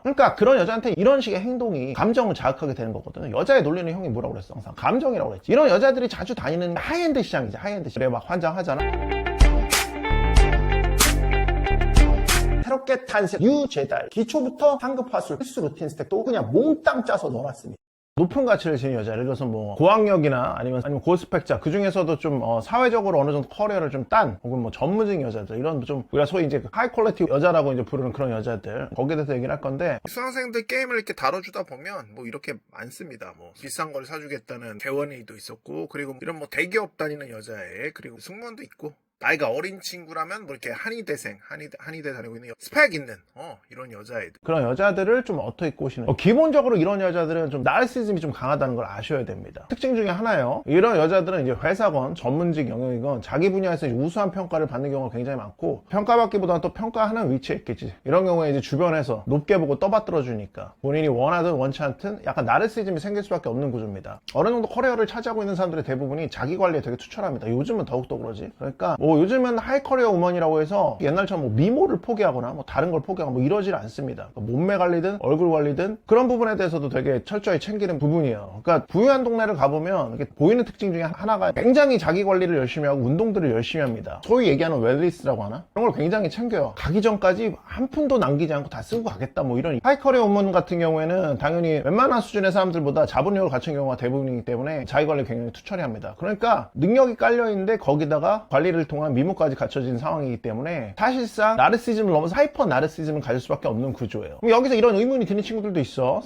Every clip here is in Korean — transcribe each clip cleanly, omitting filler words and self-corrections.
그러니까 그런 여자한테 이런 식의 행동이 감정을 자극하게 되는 거거든요. 여자의 논리는 형이 뭐라고 그랬어? 항상 감정이라고 그랬지. 이런 여자들이 자주 다니는 하이엔드 시장이지. 하이엔드 시장. 그래 막 환장하잖아. 새롭게 탄생 유제달 기초부터 상급 화술 필수 루틴 스택도 그냥 몽땅 짜서 넣어놨습니다. 높은 가치를 지닌 여자, 예를 들어서 뭐 고학력이나 아니면 고스펙자, 그 중에서도 좀 사회적으로 어느 정도 커리어를 좀 딴 혹은 뭐 전문직 여자들, 이런 좀 우리가 소위 이제 하이 퀄리티 여자라고 이제 부르는 그런 여자들, 거기에 대해서 얘기를 할 건데, 수강생들 게임을 이렇게 다뤄주다 보면 뭐 이렇게 많습니다. 뭐 비싼 걸 사주겠다는 개원이도 있었고, 그리고 이런 뭐 대기업 다니는 여자애, 그리고 승무원도 있고, 나이가 어린 친구라면 뭐 이렇게 한의대생, 한의대 다니고 있는 스펙 있는 이런 여자애들, 그런 여자들을 좀 어떻게 꼬시는, 기본적으로 이런 여자들은 좀 나르시즘이 좀 강하다는 걸 아셔야 됩니다. 특징 중에 하나예요. 이런 여자들은 이제 회사건 전문직 영역이건 자기 분야에서 이제 우수한 평가를 받는 경우가 굉장히 많고, 평가받기보다는 또 평가하는 위치에 있겠지. 이런 경우에 이제 주변에서 높게 보고 떠받들어 주니까 본인이 원하든 원치 않든 약간 나르시즘이 생길 수밖에 없는 구조입니다. 어느 정도 커리어를 차지하고 있는 사람들의 대부분이 자기 관리에 되게 투철합니다. 요즘은 더욱더 그러지. 그러니까 뭐 요즘은 하이커리어 우먼이라고 해서 옛날처럼 뭐 미모를 포기하거나 뭐 다른 걸 포기하거나 뭐 이러질 않습니다. 그러니까 몸매 관리든 얼굴 관리든 그런 부분에 대해서도 되게 철저히 챙기는 부분이에요. 그러니까 부유한 동네를 가보면 이렇게 보이는 특징 중에 하나가 굉장히 자기 관리를 열심히 하고 운동들을 열심히 합니다. 소위 얘기하는 웰리스라고 하나? 그런 걸 굉장히 챙겨요. 가기 전까지 한 푼도 남기지 않고 다 쓰고 가겠다, 뭐 이런. 하이커리어 우먼 같은 경우에는 당연히 웬만한 수준의 사람들보다 자본력을 갖춘 경우가 대부분이기 때문에 자기 관리 굉장히 투철히 합니다. 그러니까 능력이 깔려있는데 거기다가 관리를 통한 미모까지 갖춰진 상황이기 때문에 사실상 나르시즘을 넘어서 하이퍼 나르시즘을 가질 수밖에 없는 구조예요. 그럼 여기서 이런 의문이 드는 친구들도 있어.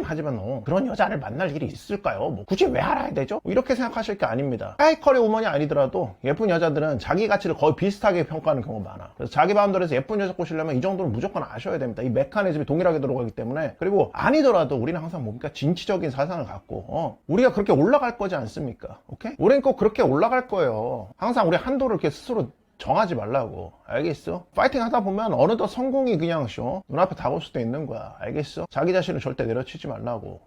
하지만 그런 여자를 만날 일이 있을까요? 뭐 굳이 왜 알아야 되죠? 뭐 이렇게 생각하실 게 아닙니다. 하이커리어 우먼이 아니더라도 예쁜 여자들은 자기 가치를 거의 비슷하게 평가하는 경우가 많아. 그래서 자기 마음대로해서 예쁜 여자 꼬시려면 이 정도는 무조건 아셔야 됩니다. 이 메커니즘이 동일하게 들어가기 때문에. 그리고 아니더라도 우리는 항상 뭡니까? 진취적인 사상을 갖고 우리가 그렇게 올라갈 거지 않습니까? 오케이? 우린 꼭 그렇게 올라갈 거예요. 항상 우리 한도를 이렇게 스스로 정하지 말라고. 알겠어? 파이팅 하다 보면 어느덧 성공이 그냥 눈앞에 다가올 수도 있는 거야. 알겠어? 자기 자신을 절대 내려치지 말라고.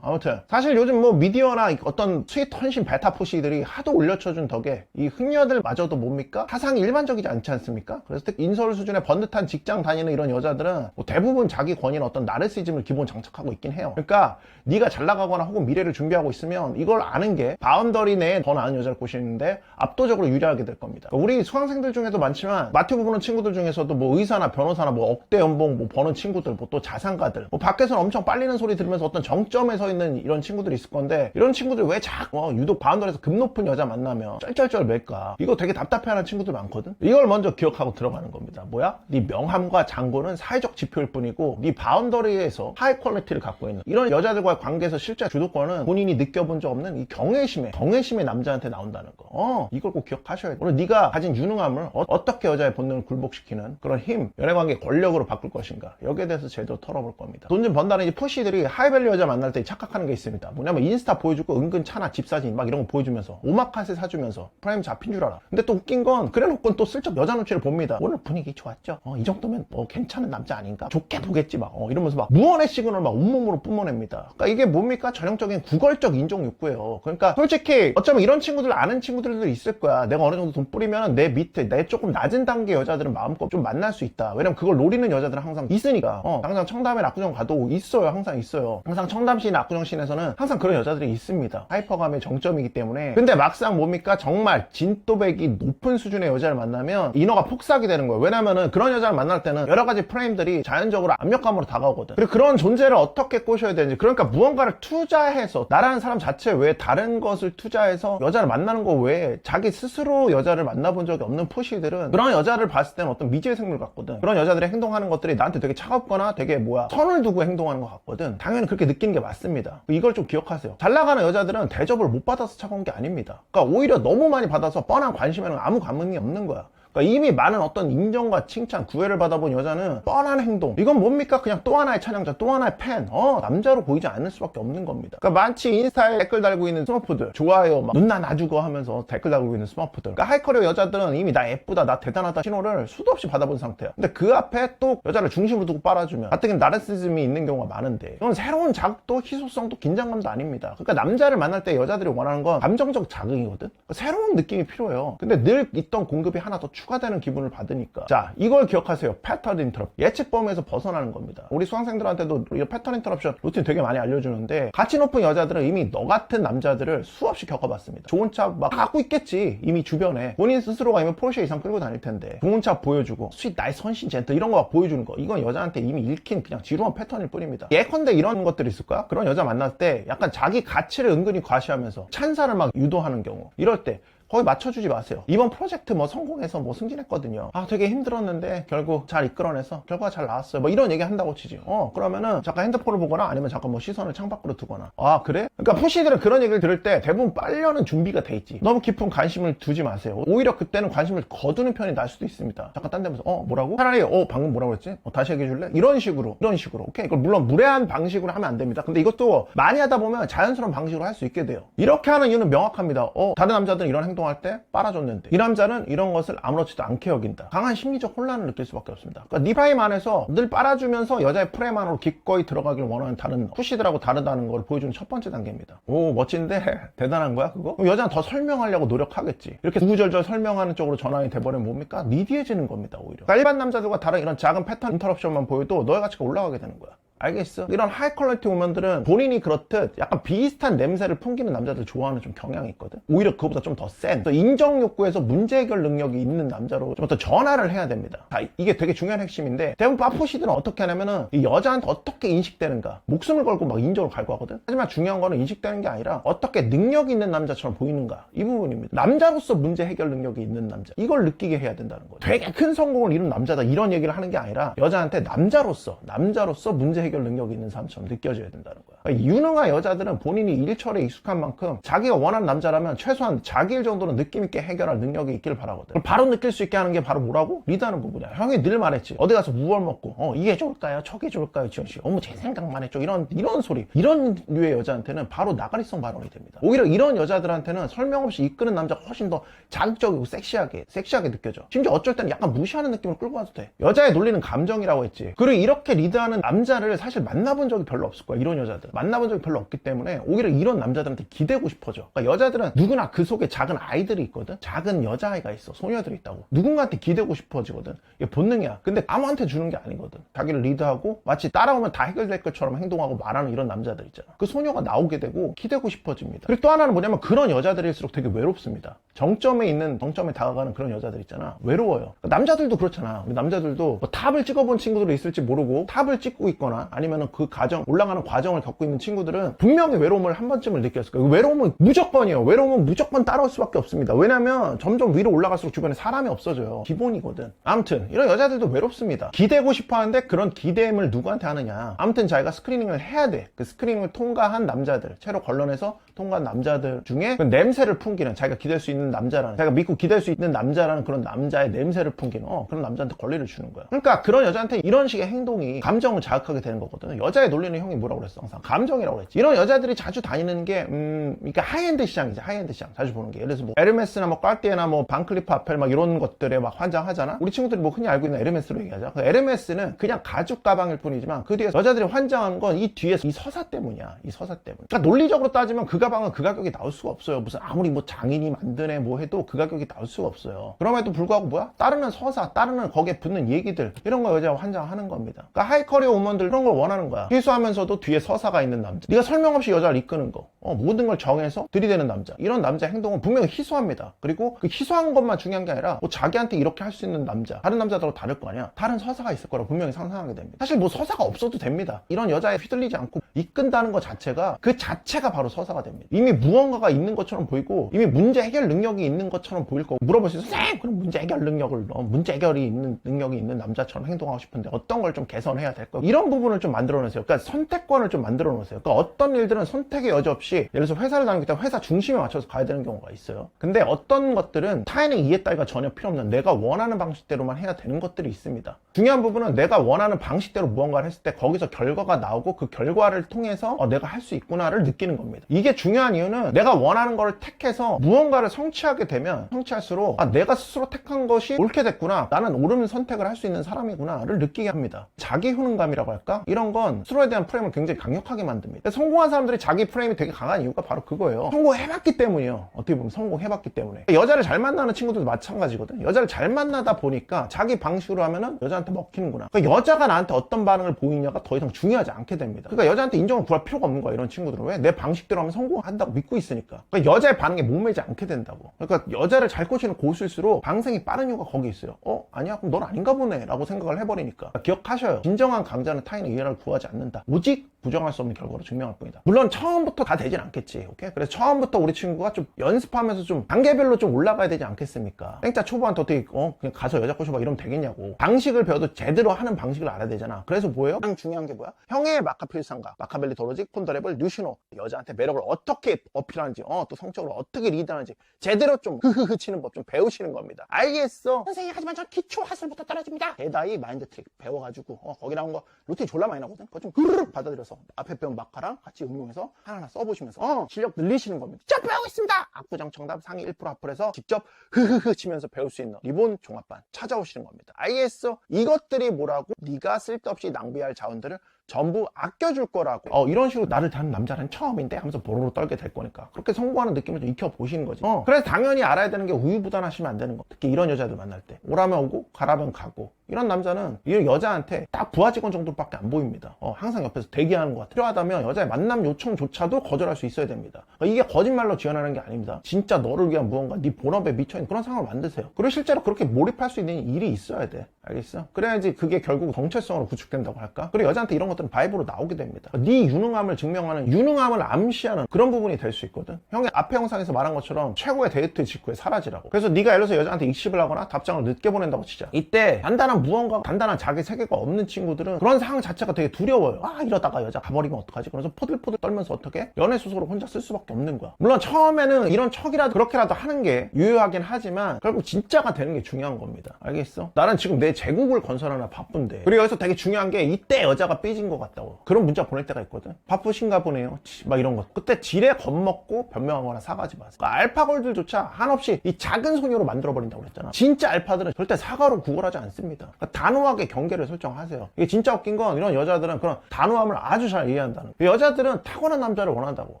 아무튼 사실 요즘 뭐 미디어나 어떤 스윗 헌신 베타 푸시들이 하도 올려쳐준 덕에 이 흥녀들마저도 뭡니까? 사상이 일반적이지 않지 않습니까? 그래서 특히 인서울 수준의 번듯한 직장 다니는 이런 여자들은 뭐 대부분 자기 권위나 어떤 나르시즘을 기본 장착하고 있긴 해요. 그러니까 네가 잘 나가거나 혹은 미래를 준비하고 있으면 이걸 아는 게 바운더리 내에 더 나은 여자를 꼬시는데 압도적으로 유리하게 될 겁니다. 우리 수강생들 중에도 많지만 마티브 보는 친구들 중에서도 뭐 의사나 변호사나 뭐 억대 연봉 뭐 버는 친구들, 뭐 또 자산가들, 뭐 밖에서는 엄청 빨리는 소리 들으면서 어떤 정점에 서 있는 이런 친구들이 있을 건데, 이런 친구들 왜 자꾸 유독 바운더리에서 급 높은 여자 만나면 쩔쩔쩔 맬까? 이거 되게 답답해하는 친구들 많거든. 이걸 먼저 기억하고 들어가는 겁니다. 뭐야? 네 명함과 장고는 사회적 지표일 뿐이고 네 바운더리에서 하이 퀄리티를 갖고 있는 이런 여자들과의 관계에서 실제 주도권은 본인이 느껴본 적 없는 이 경외심의 남자한테 나온다는 거. 이걸 꼭 기억하셔야 돼. 오늘 네가 가진 유능함을 어떻게 여자의 본능을 굴복시키는 그런 힘, 연애관계 권력으로 바꿀 것인가, 여기에 대해서 제대로 털어볼 겁니다. 돈 좀 번다는 이 푸시들이 하이밸류 여자 만날 때 착각하는 게 있습니다. 뭐냐면 인스타 보여주고 은근 차나 집사진 막 이런 거 보여주면서 오마카세 사주면서 프라임 잡힌 줄 알아. 근데 또 웃긴 건 그래놓고는 또 슬쩍 여자 눈치를 봅니다. 오늘 분위기 좋았죠? 이 정도면 괜찮은 남자 아닌가? 좋게 보겠지 막 이러면서 막 무언의 시그널을 막 온몸으로 뿜어냅니다. 그러니까 이게 뭡니까? 전형적인 구걸적 인종 욕구예요. 그러니까 솔직히 어쩌면 이런 친구들 아는 친구들도 있을 거야. 내가 어느 정도 돈 뿌리면 내 밑에 내 조금 낮은 단계 여자들은 마음껏 좀 만날 수 있다. 왜냐면 그걸 노리는 여자들은 항상 있으니까. 항상 청담에 압구정 가도 있어요. 항상 있어요. 항상 청담시나 압구정시에서는 항상 그런 여자들이 있습니다. 하이퍼감의 정점이기 때문에. 근데 막상 뭡니까? 정말 진또백이 높은 수준의 여자를 만나면 인어가 폭삭이 되는 거예요. 왜냐면은 그런 여자를 만날 때는 여러 가지 프레임들이 자연적으로 압력감으로 다가오거든. 그리고 그런 존재를 어떻게 꼬셔야 되는지, 그러니까 무언가를 투자해서, 나라는 사람 자체 외에 다른 것을 투자해서 여자를 만나는 거 외에 자기 스스로 여자를 만나본 적이 없는 푸시들은 그런 여자를 봤을 때는 어떤 미지의 생물 같거든. 그런 여자들이 행동하는 것들이 나한테 되게 차갑거나 되게 선을 두고 행동하는 것 같거든. 당연히 그렇게 느끼는 게 맞습니다. 이걸 좀 기억하세요. 잘 나가는 여자들은 대접을 못 받아서 차가운 게 아닙니다. 그러니까 오히려 너무 많이 받아서 뻔한 관심에는 아무 감흥이 없는 거야. 그러니까 이미 많은 어떤 인정과 칭찬, 구애를 받아본 여자는 뻔한 행동, 이건 뭡니까? 그냥 또 하나의 찬양자, 또 하나의 팬, 남자로 보이지 않을 수밖에 없는 겁니다. 그러니까 마치 인스타에 댓글 달고 있는 스머프들, 좋아요 막 눈나 놔주고 하면서 댓글 달고 있는 스머프들, 그러니까 하이커리어 여자들은 이미 나 예쁘다, 나 대단하다 신호를 수도 없이 받아본 상태야. 근데 그 앞에 또 여자를 중심으로 두고 빨아주면 가뜩은 나르시즘이 있는 경우가 많은데, 이건 새로운 자극도 희소성도 긴장감도 아닙니다. 그러니까 남자를 만날 때 여자들이 원하는 건 감정적 자극이거든. 그러니까 새로운 느낌이 필요해요. 근데 늘 있던 공급이 하나 더 추가되는 기분을 받으니까. 자, 이걸 기억하세요. 패턴 인터럽. 예측 범위에서 벗어나는 겁니다. 우리 수강생들한테도 이 패턴 인터럽션 루틴 되게 많이 알려주는데, 가치 높은 여자들은 이미 너 같은 남자들을 수없이 겪어봤습니다. 좋은 차 막 갖고 있겠지. 이미 주변에. 본인 스스로가 이미 포르쉐 이상 끌고 다닐 텐데, 좋은 차 보여주고 스윗 나의 선신 젠틀 이런 거 막 보여주는 거, 이건 여자한테 이미 읽힌 그냥 지루한 패턴일 뿐입니다. 예컨대 이런 것들이 있을까? 그런 여자 만날 때 약간 자기 가치를 은근히 과시하면서 찬사를 막 유도하는 경우, 이럴 때 거의 맞춰주지 마세요. 이번 프로젝트 뭐 성공해서 뭐 승진했거든요. 아, 되게 힘들었는데 결국 잘 이끌어내서 결과가 잘 나왔어요. 뭐 이런 얘기 한다고 치지. 그러면은 잠깐 핸드폰을 보거나 아니면 잠깐 뭐 시선을 창밖으로 두거나. 아, 그래? 그러니까 푸시들은 그런 얘기를 들을 때 대부분 빨려는 준비가 돼 있지. 너무 깊은 관심을 두지 마세요. 오히려 그때는 관심을 거두는 편이 날 수도 있습니다. 잠깐 딴 데 보면서 뭐라고? 차라리 방금 뭐라고 그랬지? 다시 얘기해 줄래? 이런 식으로. 오케이. 이걸 물론 무례한 방식으로 하면 안 됩니다. 근데 이것도 많이 하다 보면 자연스러운 방식으로 할 수 있게 돼요. 이렇게 하는 이유는 명확합니다. 다른 남자들은 이런 행동 할 때 빨아줬는데 이 남자는 이런 것을 아무렇지도 않게 여긴다. 강한 심리적 혼란을 느낄 수밖에 없습니다. 그러니까 네 프레임 안에서 늘 빨아주면서 여자의 프레임 안으로 기꺼이 들어가길 원하는 다른 푸시들하고 다르다는 걸 보여주는 첫 번째 단계입니다. 오, 멋진데 대단한 거야 그거? 여자는 더 설명하려고 노력하겠지. 이렇게 구구절절 설명하는 쪽으로 전환이 돼버리면 뭡니까? 니디해지는 겁니다. 오히려. 그러니까 일반 남자들과 다른 이런 작은 패턴 인터럽션만 보여도 너의 가치가 올라가게 되는 거야. 알겠어? 이런 하이 퀄리티 우먼들은 본인이 그렇듯 약간 비슷한 냄새를 풍기는 남자들 좋아하는 좀 경향이 있거든. 오히려 그거보다 좀 더 센 인정 욕구에서 문제 해결 능력이 있는 남자로 좀 더 전화를 해야 됩니다. 이게 되게 중요한 핵심인데, 대부분 빠푸시들은 어떻게 하냐면은 이 여자한테 어떻게 인식되는가, 목숨을 걸고 막 인정을 갈구하거든. 하지만 중요한 거는 인식되는 게 아니라 어떻게 능력이 있는 남자처럼 보이는가, 이 부분입니다. 남자로서 문제 해결 능력이 있는 남자, 이걸 느끼게 해야 된다는 거죠. 되게 큰 성공을 이룬 남자다 이런 얘기를 하는 게 아니라 여자한테 남자로서 문제 해결 능력이 있는 사람처럼 느껴져야 된다는 거야. 그러니까 유능한 여자들은 본인이 일처리에 익숙한 만큼 자기가 원하는 남자라면 최소한 자기 일 정도는 느낌 있게 해결할 능력이 있길 바라거든. 바로 느낄 수 있게 하는 게 바로 뭐라고? 리드하는 부분이야. 형이 늘 말했지. 어디 가서 무얼 먹고 이게 좋을까요? 저게 좋을까요? 지현씨. 제 생각만 했죠. 이런 소리. 이런 류의 여자한테는 바로 나가리성 발언이 됩니다. 오히려 이런 여자들한테는 설명 없이 이끄는 남자가 훨씬 더 자극적이고 섹시하게 느껴져. 심지어 어쩔 때는 약간 무시하는 느낌을 끌고 와도 돼. 여자의 논리는 감정이라고 했지. 그리고 이렇게 리드하는 남자를 사실 만나본 적이 별로 없을 거야. 이런 여자들 만나본 적이 별로 없기 때문에 오히려 이런 남자들한테 기대고 싶어져. 그러니까 여자들은 누구나 그 속에 작은 아이들이 있거든. 작은 여자아이가 있어. 소녀들이 있다고. 누군가한테 기대고 싶어지거든. 이게 본능이야. 근데 아무한테 주는 게 아니거든. 자기를 리드하고 마치 따라오면 다 해결될 것처럼 행동하고 말하는 이런 남자들 있잖아. 그 소녀가 나오게 되고 기대고 싶어집니다. 그리고 또 하나는 뭐냐면, 그런 여자들일수록 되게 외롭습니다. 정점에 다가가는 그런 여자들 있잖아. 외로워요. 그러니까 남자들도 그렇잖아. 우리 남자들도 뭐 탑을 찍어본 친구들이 있을지 모르고 탑을 찍고 있거나 아니면은 그 올라가는 과정을 겪고 있는 친구들은 분명히 외로움을 한 번쯤은 느꼈을 거예요. 외로움은 무조건이에요. 외로움은 무조건 따라올 수밖에 없습니다. 왜냐면 점점 위로 올라갈수록 주변에 사람이 없어져요. 기본이거든. 아무튼 이런 여자들도 외롭습니다. 기대고 싶어 하는데 그런 기대임을 누구한테 하느냐. 아무튼 자기가 스크리닝을 해야 돼. 그 스크리닝을 통과한 남자들, 채로 걸러내서 통과한 남자들 중에 그 냄새를 풍기는, 자기가 기댈 수 있는 남자라는, 자기가 믿고 기댈 수 있는 남자라는 그런 남자의 냄새를 풍기는 그런 남자한테 권리를 주는 거야. 그러니까 그런 여자한테 이런 식의 행동이 감정을 자극하게 되는 거거든. 여자의 논리는 형이 뭐라고 그랬어? 항상 감정이라고 그랬지. 이런 여자들이 자주 다니는 게 그러니까 하이엔드 시장이지. 하이엔드 시장 자주 보는 게, 예를 들어서 뭐 에르메스나 뭐 까르띠에나 뭐 반클리프 아펠 막 이런 것들에 막 환장하잖아. 우리 친구들이 뭐 흔히 알고 있는 에르메스로 얘기하자. 그 에르메스는 그냥 가죽 가방일 뿐이지만 그 뒤에 여자들이 환장한 건 이 뒤에 이 서사 때문이야. 이 서사 때문. 그러니까 논리적으로 따지면 그 가방은 그 가격이 나올 수가 없어요. 무슨 아무리 뭐 장인이 만드네 뭐 해도 그 가격이 나올 수가 없어요. 그럼에도 불구하고 뭐야? 따르는 서사, 따르는 거기에 붙는 얘기들, 이런 거 여자가 환장하는 겁니다. 그러니까 하이커리어 우먼들 그런 걸 원하는 거야. 희수하면서도 뒤에 서사가 있는 남자. 네가 설명 없이 여자를 이끄는 거. 모든 걸 정해서 들이대는 남자. 이런 남자 행동은 분명히 희소합니다. 그리고 그 희소한 것만 중요한 게 아니라 뭐 자기한테 이렇게 할 수 있는 남자, 다른 남자들하고 다를 거 아니야. 다른 서사가 있을 거라고 분명히 상상하게 됩니다. 사실 뭐 서사가 없어도 됩니다. 이런 여자에 휘둘리지 않고 이끈다는 것 자체가, 그 자체가 바로 서사가 됩니다. 이미 무언가가 있는 것처럼 보이고 이미 문제 해결 능력이 있는 것처럼 보일 거고, 물어보시죠. 선생님, 그럼 문제 해결 능력을 문제 해결이 있는 능력이 있는 남자처럼 행동하고 싶은데 어떤 걸 좀 개선해야 될까? 이런 부분을 좀 만들어 놓으세요. 그러니까 선택권을 좀 만들어 놓으세요. 그러니까 어떤 일들은 선택의 여지 없이, 예를 들어서 회사를 다니기 때문에 회사 중심에 맞춰서 가야 되는 경우가 있어요. 근데 어떤 것들은 타인의 이해 따위가 전혀 필요 없는, 내가 원하는 방식대로만 해야 되는 것들이 있습니다. 중요한 부분은 내가 원하는 방식대로 무언가를 했을 때 거기서 결과가 나오고 그 결과를 통해서 내가 할 수 있구나를 느끼는 겁니다. 이게 중요한 이유는 내가 원하는 거를 택해서 무언가를 성취하게 되면 성취할수록 내가 스스로 택한 것이 옳게 됐구나, 나는 옳은 선택을 할 수 있는 사람이구나를 느끼게 합니다. 자기 효능감이라고 할까? 이런 건 스스로에 대한 프레임을 굉장히 강력하게 만듭니다. 성공한 사람들이 자기 프레임이 되게 강한 이유가 바로 그거예요. 성공해봤기 때문이에요. 어떻게 보면 성공해봤기 때문에. 여자를 잘 만나는 친구들도 마찬가지거든. 여자를 잘 만나다 보니까 자기 방식으로 하면은 여자한테 먹히는구나. 그러니까 여자가 나한테 어떤 반응을 보이냐가 더 이상 중요하지 않게 됩니다. 그러니까 여자한테 인정을 구할 필요가 없는 거야. 이런 친구들은. 왜? 내 방식대로 하면 성공한다고 믿고 있으니까. 그러니까 여자의 반응에 목매지 않게 된다고. 그러니까 여자를 잘 꼬시는 고수일수록 방생이 빠른 이유가 거기 있어요. 아니야? 그럼 넌 아닌가 보네 라고 생각을 해버리니까. 기억하셔요. 진정한 강자는 타인의 이해를 구하지 않는다. 오직 부정할 수 없는 결과로 증명할 뿐이다. 물론 처음부터 다 되진 않겠지. 오케이? 그래서 처음부터 우리 친구가 좀 연습하면서 좀 단계별로 좀 올라가야 되지 않겠습니까? 땡짜 초보한테 어떻게 그냥 가서 여자 꼬셔봐 이러면 되겠냐고. 방식을 배워도 제대로 하는 방식을 알아야 되잖아. 그래서 뭐예요? 가장 중요한 게 뭐야? 형의 마카필상가, 마카벨리 도로직, 폰더레블, 뉴시노. 여자한테 매력을 어떻게 어필하는지, 또 성적으로 어떻게 리드하는지 제대로 좀 흐흐흐 치는 법 좀 배우시는 겁니다. 알겠어. 선생님, 하지만 저 기초 하슬부터 떨어집니다. 대다이 마인드 트릭 배워가지고 거기 나온 거 루틴 졸라 많이 나거든. 그거 좀 흐르륵 받아들여서 앞에 배운 마카랑 같이 응용해서 하나하나 써보시면서 실력 늘리시는 겁니다. 자, 배우고 있습니다. 압구정 정답 상위 1% 앞을해서 직접 흐흐흐 치면서 배울 수 있는 리본 종합반 찾아오시는 겁니다. 알겠어. 이것들이 뭐라고? 네가 쓸데없이 낭비할 자원들을 전부 아껴줄 거라고. 이런 식으로 나를 다는 남자는 처음인데 하면서 보로로 떨게 될 거니까 그렇게 성공하는 느낌을 좀 익혀보시는 거지. 그래서 당연히 알아야 되는 게 우유부단하시면 안 되는 거. 특히 이런 여자들 만날 때 오라면 오고 가라면 가고. 이런 남자는 이 여자한테 딱 부하 직원 정도밖에 안 보입니다. 항상 옆에서 대기하는 것 같아요. 필요하다면 여자의 만남 요청조차도 거절할 수 있어야 됩니다. 이게 거짓말로 지원하는 게 아닙니다. 진짜 너를 위한 무언가, 네 본업에 미쳐있는 그런 상황을 만드세요. 그리고 실제로 그렇게 몰입할 수 있는 일이 있어야 돼. 알겠어? 그래야지 그게 결국 정체성으로 구축된다고 할까? 그리고 여자한테 이런 것들은 바이브로 나오게 됩니다. 네 유능함을 증명하는, 유능함을 암시하는 그런 부분이 될 수 있거든. 형이 앞에 영상에서 말한 것처럼 최고의 데이트 직후에 사라지라고. 그래서 네가 예를 들어서 여자한테 익십을 하거나 답장을 늦게 보낸다고 치자. 이때 단단한 무언가, 단단한 자기 세계가 없는 친구들은 그런 상황 자체가 되게 두려워요. 이러다가 여자 가버리면 어떡하지? 그래서 포들포들 떨면서 어떻게? 연애 소설을 혼자 쓸 수밖에 없는 거야. 물론 처음에는 이런 척이라도 그렇게라도 하는 게 유효하긴 하지만 결국 진짜가 되는 게 중요한 겁니다. 알겠어? 나는 지금 내 제국을 건설하나 바쁜데. 그리고 여기서 되게 중요한 게 이때 여자가 삐진 것 같다고. 그런 문자 보낼 때가 있거든. 바쁘신가 보네요. 막 이런 거. 그때 지레 겁먹고 변명하거나 사과하지 마세요. 그러니까 알파걸들조차 한없이 이 작은 소녀로 만들어버린다고 그랬잖아. 진짜 알파들은 절대 사과로 구걸하지 않습니다. 그러니까 단호하게 경계를 설정하세요. 이게 진짜 웃긴 건 이런 여자들은 그런 단호함을 아주 잘 이해한다는 거예요. 여자들은 타고난 남자를 원한다고.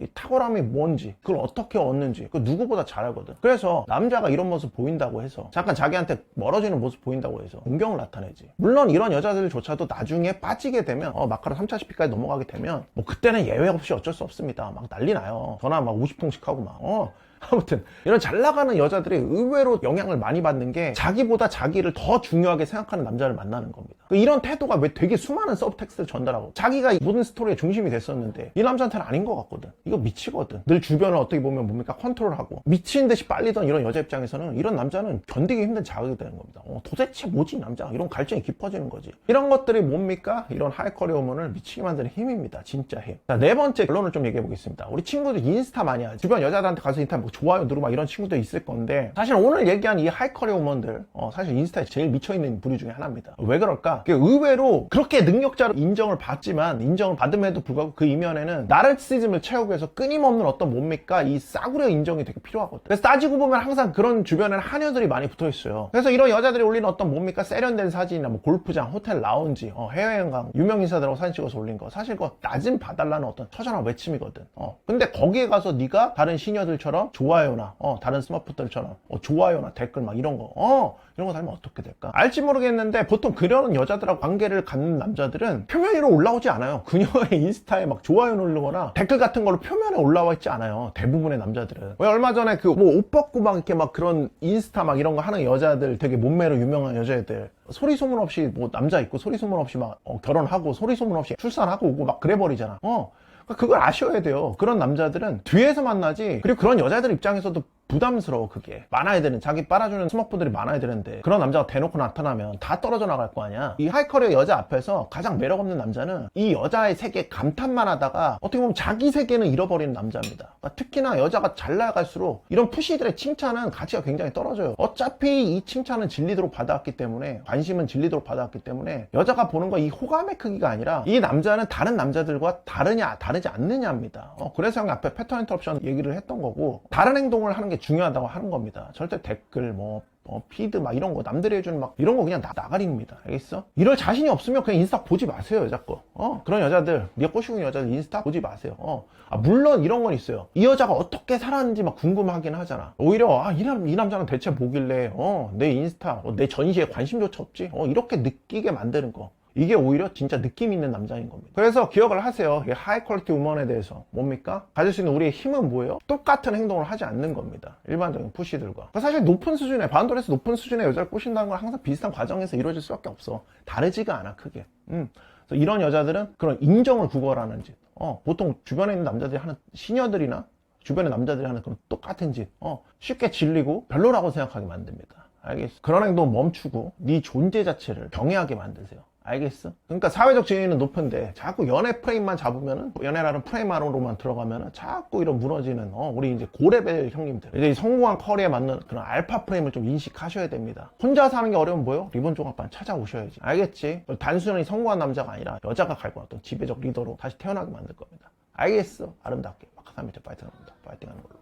이 탁월함이 뭔지, 그걸 어떻게 얻는지 그 누구보다 잘 알거든. 그래서 남자가 이런 모습 보인다고 해서 잠깐 자기한테 멀어지는 모습 보인다고 해서 공경을 나타내지. 물론 이런 여자들조차도 나중에 빠지게 되면 마카로 3차 CP까지 넘어가게 되면 뭐 그때는 예외 없이 어쩔 수 없습니다. 막 난리 나요. 전화 막 50통씩 하고 막 아무튼 이런 잘 나가는 여자들이 의외로 영향을 많이 받는 게 자기보다 자기를 더 중요하게 생각하는 남자를 만나는 겁니다. 이런 태도가 왜 되게 수많은 서브텍스트를 전달하고 자기가 모든 스토리의 중심이 됐었는데 이 남자한테는 아닌 것 같거든. 이거 미치거든. 늘 주변을 어떻게 보면 뭡니까 컨트롤하고 미친 듯이 빨리던 이런 여자 입장에서는 이런 남자는 견디기 힘든 자극이 되는 겁니다. 도대체 뭐지 이 남자? 이런 갈증이 깊어지는 거지. 이런 것들이 뭡니까? 이런 하이커리 호mon을 미치게 만드는 힘입니다. 진짜 힘. 자, 네 번째 결론을 좀 얘기해 보겠습니다. 우리 친구들 인스타 많이 하지. 주변 여자들한테 가서 인스타 뭐 좋아요 누르고 막 이런 친구들 있을 건데 사실 오늘 얘기한 이 하이커리 호mon들 사실 인스타에 제일 미쳐있는 부류 중에 하나입니다. 왜 그럴까? 의외로 그렇게 능력자로 인정을 받지만 인정을 받음에도 불구하고 그 이면에는 나르시즘을 채우기 위해서 끊임없는 어떤 뭡니까? 이 싸구려 인정이 되게 필요하거든. 그래서 따지고 보면 항상 그런 주변에는 하녀들이 많이 붙어있어요. 그래서 이런 여자들이 올리는 어떤 뭡니까? 세련된 사진이나 뭐 골프장, 호텔 라운지, 해외여행 간 유명 인사들하고 사진 찍어서 올린 거 사실 그거 낮은 봐달라는 어떤 처절한 외침이거든. 근데 거기에 가서 네가 다른 시녀들처럼 좋아요나 다른 스마트들처럼 좋아요나 댓글 막 이런 거 이런 거 달면 어떻게 될까? 알지 모르겠는데 보통 그런 여자들하고 관계를 갖는 남자들은 표면 위로 올라오지 않아요. 그녀의 인스타에 막 좋아요 누르거나 댓글 같은 걸로 표면에 올라와 있지 않아요. 대부분의 남자들은. 왜 얼마 전에 그 뭐 옷 벗고 막 이렇게 막 그런 인스타 막 이런 거 하는 여자들 되게 몸매로 유명한 여자애들 소리 소문 없이 뭐 남자 있고 소리 소문 없이 막 결혼하고 소리 소문 없이 출산하고 오고 막 그래 버리잖아. 그걸 아셔야 돼요. 그런 남자들은 뒤에서 만나지. 그리고 그런 여자들 입장에서도 부담스러워. 그게 많아야 되는, 자기 빨아주는 스머프들이 많아야 되는데 그런 남자가 대놓고 나타나면 다 떨어져 나갈 거 아니야. 이 하이커리의 여자 앞에서 가장 매력 없는 남자는 이 여자의 세계 감탄만 하다가 어떻게 보면 자기 세계는 잃어버리는 남자입니다. 그러니까 특히나 여자가 잘 나갈수록 이런 푸시들의 칭찬은 가치가 굉장히 떨어져요. 어차피 이 칭찬은 진리도록 받아왔기 때문에, 관심은 진리도록 받아왔기 때문에 여자가 보는 거 이 호감의 크기가 아니라 이 남자는 다른 남자들과 다르지 않느냐입니다. 그래서 형이 앞에 패턴 인터럽션 얘기를 했던 거고, 다른 행동을 하는 게 중요하다고 하는 겁니다. 절대 댓글 뭐 피드 막 이런 거 남들이 해주는 막 이런 거 그냥 나가리입니다. 알겠어? 이럴 자신이 없으면 그냥 인스타 보지 마세요. 여자 거. 그런 여자들, 네가 꼬시고 있는 여자들 인스타 보지 마세요. 물론 이런 건 있어요. 이 여자가 어떻게 살았는지 막 궁금하긴 하잖아. 오히려 이 남자는 대체 뭐길래 내 인스타, 내 전시에 관심조차 없지? 이렇게 느끼게 만드는 거. 이게 오히려 진짜 느낌 있는 남자인 겁니다. 그래서 기억을 하세요. 하이 퀄리티 우먼에 대해서 뭡니까? 가질 수 있는 우리의 힘은 뭐예요? 똑같은 행동을 하지 않는 겁니다. 일반적인 푸시들과. 사실 높은 수준의, 바운더리에서 높은 수준의 여자를 꼬신다는 건 항상 비슷한 과정에서 이루어질 수밖에 없어. 다르지가 않아, 크게. 그래서 이런 여자들은 그런 인정을 구걸하는 짓. 보통 주변에 있는 남자들이 하는, 시녀들이나 주변의 남자들이 하는 그런 똑같은 짓. 쉽게 질리고 별로라고 생각하게 만듭니다. 알겠어? 그런 행동 멈추고 네 존재 자체를 경외하게 만드세요. 알겠어? 그러니까 사회적 지위는 높은데 자꾸 연애 프레임만 잡으면은, 연애라는 프레임 안으로만 들어가면은 자꾸 이런 무너지는 우리 이제 고레벨 형님들, 이제 성공한 커리어에 맞는 그런 알파 프레임을 좀 인식하셔야 됩니다. 혼자 사는 게 어려우면 뭐요? 리본 종합반 찾아오셔야지. 알겠지? 단순히 성공한 남자가 아니라 여자가 갈고 어떤 지배적 리더로 다시 태어나게 만들 겁니다. 알겠어? 아름답게 마카 3일째 파이팅합니다. 파이팅하는 걸로.